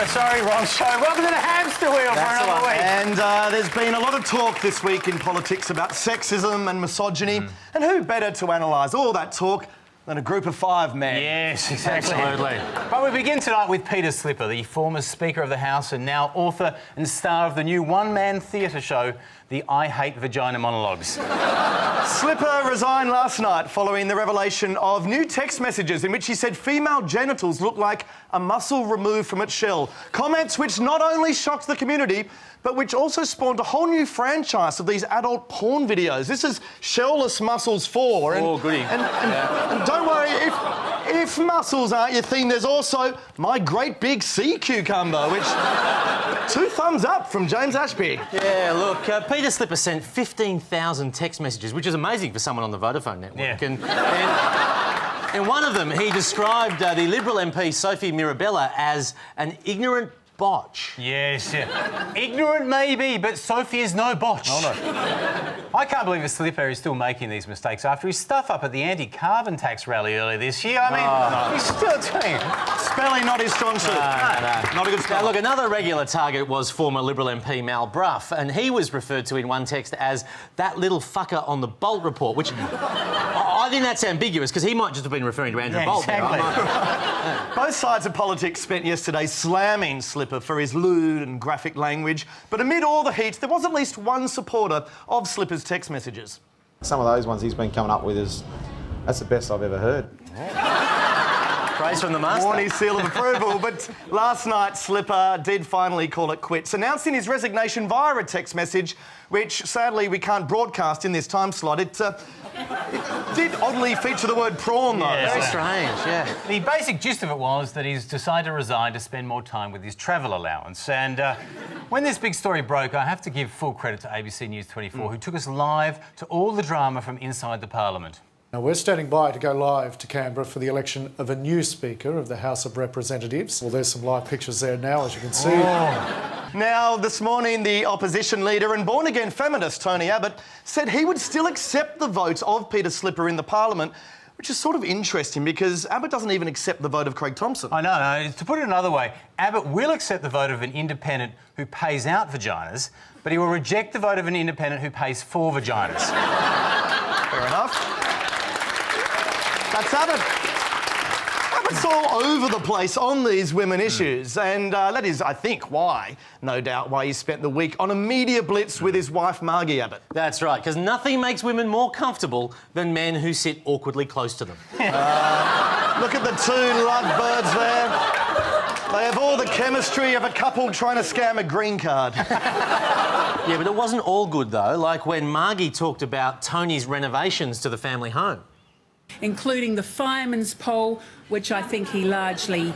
Sorry, wrong show. Welcome to the Hamster Wheel for another week. And there's been a lot of talk this week in politics about sexism and misogyny. And who better to analyse all that talk than a group of five men? Yes, exactly. Absolutely. But we begin tonight with Peter Slipper, the former Speaker of the House and now author and star of the new one-man theatre show, The I Hate Vagina Monologues. Slipper resigned last night following the revelation of new text messages in which he said female genitals look like a mussel removed from its shell. Comments which not only shocked the community, but which also spawned a whole new franchise of these adult porn videos. This is Shellless Muscles 4. Oh, goody. And don't worry, if muscles aren't your thing, there's also My Great Big Sea Cucumber, which... 2 thumbs up from James Ashby. Yeah, look, Peter Slipper sent 15,000 text messages, which is amazing for someone on the Vodafone network. Yeah. And in one of them, he described the Liberal MP Sophie Mirabella as an ignorant botch. Yes, yeah. Ignorant maybe, but Sophie is no botch. Oh, no. I can't believe a Slipper is still making these mistakes after his stuff up at the anti-carbon tax rally earlier this year. I mean, he's still doing it. Spelling not his strong suit. Not a good Now, spell. look, another regular target was former Liberal MP Mal Brough, and he was referred to in one text as that little fucker on the Bolt report, which I think that's ambiguous because he might just have been referring to Andrew Bolt. Exactly. Both sides of politics spent yesterday slamming Slipper for his lewd and graphic language, but amid all the heat, there was at least one supporter of Slipper's text messages. Some of those ones he's been coming up with that's the best I've ever heard. Praise from the master. Warney's seal of approval, but last night Slipper did finally call it quits, announcing his resignation via a text message, which sadly we can't broadcast in this time slot. It did oddly feature the word prawn, though. Yeah. Very strange, yeah. The basic gist of it was that he's decided to resign to spend more time with his travel allowance. And when this big story broke, I have to give full credit to ABC News 24, who took us live to all the drama from inside the Parliament. Now, we're standing by to go live to Canberra for the election of a new Speaker of the House of Representatives. Well, there's some live pictures there now, as you can see. Now, this morning, the opposition leader and born-again feminist Tony Abbott said he would still accept the vote of Peter Slipper in the Parliament, which is sort of interesting because Abbott doesn't even accept the vote of Craig Thompson. I know. To put it another way, Abbott will accept the vote of an independent who pays out vaginas, but he will reject the vote of an independent who pays for vaginas. Fair enough. That's Abbott. Abbott's all over the place on these women issues, and that is, I think, no doubt, why he spent the week on a media blitz with his wife, Margie Abbott. That's right, because nothing makes women more comfortable than men who sit awkwardly close to them. Look at the 2 lovebirds there. They have all the chemistry of a couple trying to scam a green card. Yeah, but it wasn't all good, though, like when Margie talked about Tony's renovations to the family home. Including the fireman's pole, which I think he largely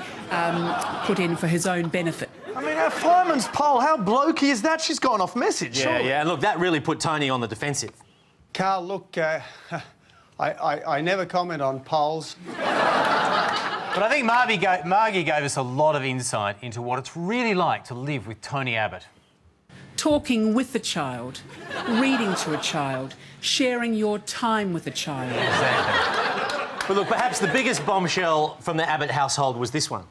put in for his own benefit. I mean, a fireman's pole, how blokey is that? She's gone off message, surely. Yeah, and look, that really put Tony on the defensive. Carl, look, I never comment on polls. But I think Margie gave us a lot of insight into what it's really like to live with Tony Abbott. Talking with the child, reading to a child, sharing your time with a child. Exactly. But look, perhaps the biggest bombshell from the Abbott household was this one.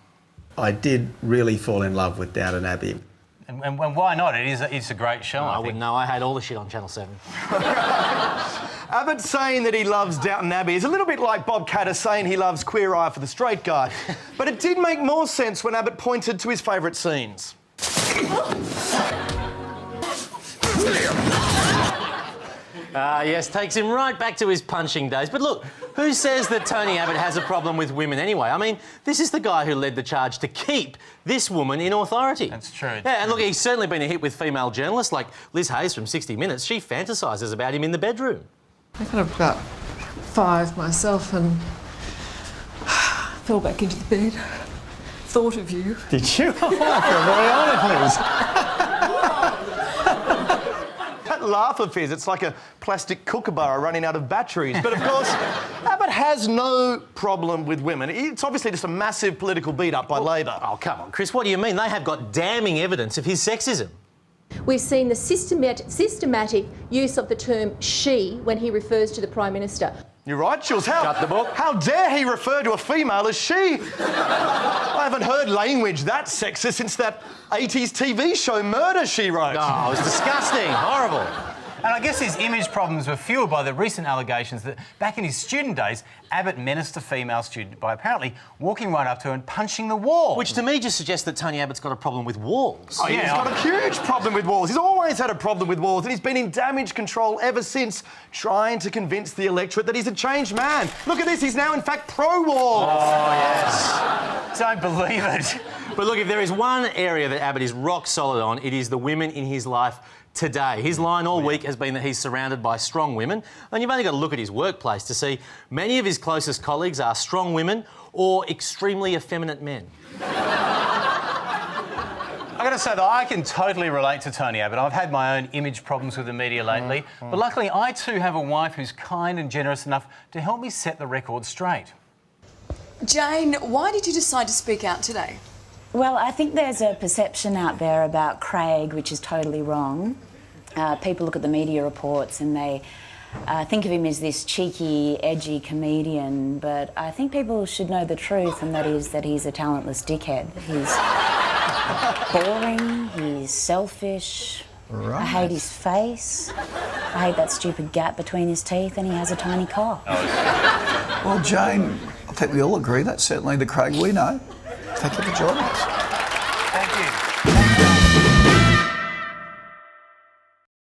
I did really fall in love with Downton Abbey. And why not? It's a great show, I I think. wouldn't know. I had all the shit on Channel 7. Abbott saying that he loves Downton Abbey is a little bit like Bob Catter saying he loves Queer Eye for the Straight Guy. But it did make more sense when Abbott pointed to his favourite scenes. Yes, takes him right back to his punching days. But look, who says that Tony Abbott has a problem with women anyway? I mean, this is the guy who led the charge to keep this woman in authority. That's true. Yeah, and look, he's certainly been a hit with female journalists like Liz Hayes from 60 Minutes. She fantasises about him in the bedroom. I got up about 5 myself and fell back into the bed. Thought of you. Did you? Oh, very honest. That laugh of his, it's like a plastic kookaburra running out of batteries. But of course, Abbott has no problem with women. It's obviously just a massive political beat-up by Labor. Oh, come on, Chris, what do you mean? They have got damning evidence of his sexism. We've seen the systematic use of the term she when he refers to the Prime Minister. You're right, Jules. Shut the book. How dare he refer to a female as she? I haven't heard language that sexist since that 80s TV show Murder, She Wrote. Oh, it was disgusting. Horrible. And I guess his image problems were fueled by the recent allegations that back in his student days, Abbott menaced a female student by apparently walking right up to her and punching the wall. Which to me just suggests that Tony Abbott's got a problem with walls. Oh, yeah, he's got a huge problem with walls. He's always had a problem with walls, and he's been in damage control ever since, trying to convince the electorate that he's a changed man. Look at this, he's now in fact pro-walls. Oh, yes. Don't believe it. But look, if there is one area that Abbott is rock solid on, it is the women in his life today. His line all week has been that he's surrounded by strong women, and you've only got to look at his workplace to see many of his closest colleagues are strong women or extremely effeminate men. I've got to say that I can totally relate to Tony Abbott. I've had my own image problems with the media lately, but luckily I too have a wife who's kind and generous enough to help me set the record straight. Jane, why did you decide to speak out today? Well, I think there's a perception out there about Craig which is totally wrong. People look at the media reports and they think of him as this cheeky, edgy comedian, but I think people should know the truth, and that is that he's a talentless dickhead. He's boring, he's selfish, I hate his face, I hate that stupid gap between his teeth, and he has a tiny cock. Well, Jane, I think we all agree that's certainly the Craig we know. Thank you for joining us.